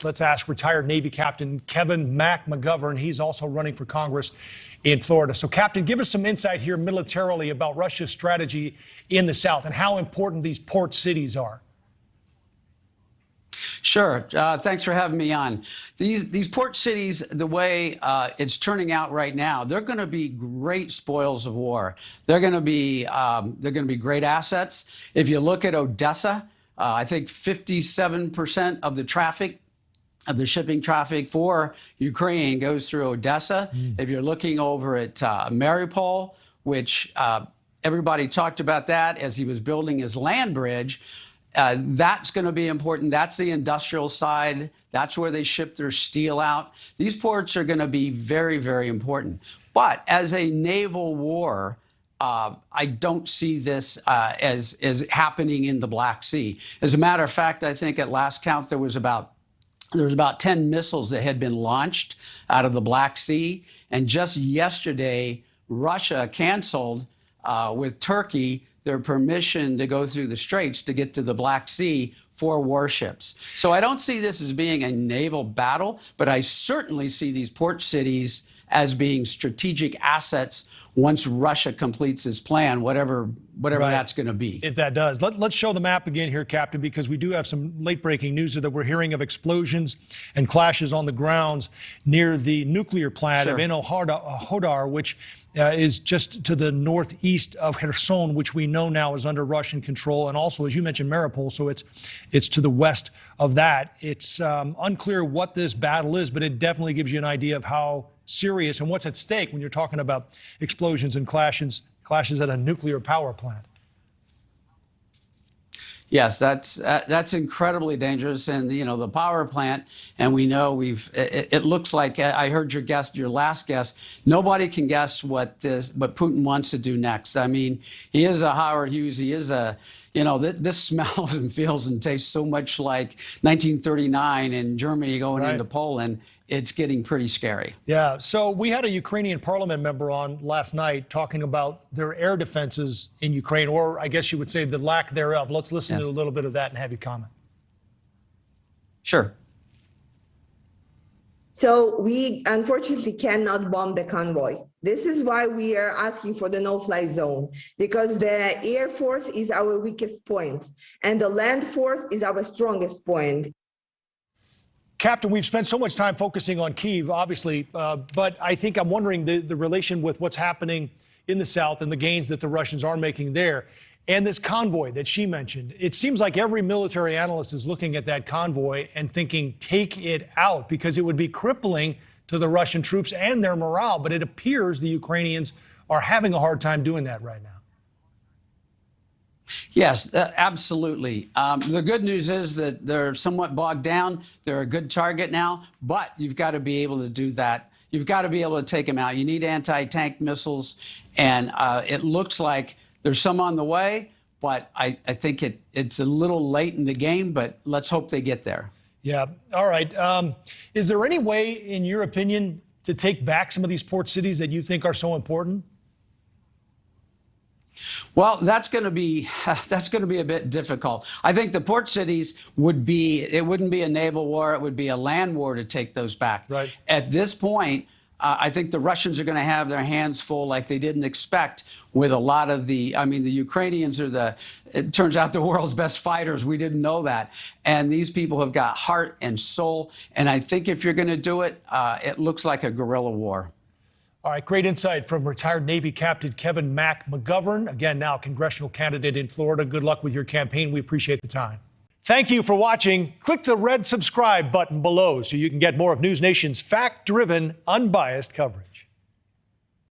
Let's ask retired Navy Captain Kevin McGovern. He's also running for Congress in Florida. So, Captain, give us some insight here militarily about Russia's strategy in the South and how important these port cities are. Sure. Thanks for having me on. These port cities, the way it's turning out right now, they're going to be great spoils of war. They're going to be great assets. If you look at Odessa, I think 57% of the traffic, of the shipping traffic for Ukraine goes through Odessa. If you're looking over at Mariupol, which everybody talked about that as he was building his land bridge, that's going to be important. That's the industrial side. That's where they ship their steel out. These ports are going to be very, very important. But as a naval war, I don't see this as happening in the Black Sea. As a matter of fact, I think at last count there was about 10 missiles that had been launched out of the Black Sea. And just yesterday, Russia canceled with Turkey their permission to go through the straits to get to the Black Sea for warships. So I don't see this as being a naval battle, but I certainly see these port cities as being strategic assets once Russia completes its plan, whatever that's going to be. If that does. Let's show the map again here, Captain, because we do have some late-breaking news that we're hearing of explosions and clashes on the grounds near the nuclear plant of Hodar, which is just to the northeast of Kherson, which we know now is under Russian control, and also, as you mentioned, Mariupol, so it's to the west of that. It's unclear what this battle is, but it definitely gives you an idea of how serious and what's at stake when you're talking about explosions and clashes at a nuclear power plant. Yes, that's incredibly dangerous, and the power plant. And we know it looks like I heard your last guess. Nobody can guess what Putin wants to do next. I mean, he is a Howard Hughes. He is a this smells and feels and tastes so much like 1939 in Germany going into Poland. It's getting pretty scary. Yeah. So we had a Ukrainian parliament member on last night talking about their air defenses in Ukraine, or I guess you would say the lack thereof. Let's listen to a little bit of that and have you comment. Sure. So we unfortunately cannot bomb the convoy. This is why we are asking for the no-fly zone, because the Air Force is our weakest point and the land force is our strongest point. Captain, we've spent so much time focusing on Kyiv, obviously, but I think I'm wondering the relation with what's happening in the south and the gains that the Russians are making there. And this convoy that she mentioned, it seems like every military analyst is looking at that convoy and thinking, take it out, because it would be crippling to the Russian troops and their morale. But it appears the Ukrainians are having a hard time doing that right now. Yes, absolutely. The good news is that they're somewhat bogged down. They're a good target now, but you've got to be able to do that. You've got to be able to take them out. You need anti-tank missiles, and it looks like there's some on the way, but I think it's a little late in the game, but let's hope they get there. Yeah. All right. Is there any way, in your opinion, to take back some of these port cities that you think are so important? Well, that's going to be a bit difficult. I think the port cities it wouldn't be a naval war. It would be a land war to take those back. Right. At this point, I think the Russians are going to have their hands full like they didn't expect with a lot of the Ukrainians are it turns out, the world's best fighters. We didn't know that. And these people have got heart and soul. And I think if you're going to do it, it looks like a guerrilla war. All right, great insight from retired Navy Captain Kevin McGovern. Again, now congressional candidate in Florida. Good luck with your campaign. We appreciate the time. Thank you for watching. Click the red subscribe button below so you can get more of NewsNation's fact-driven, unbiased coverage.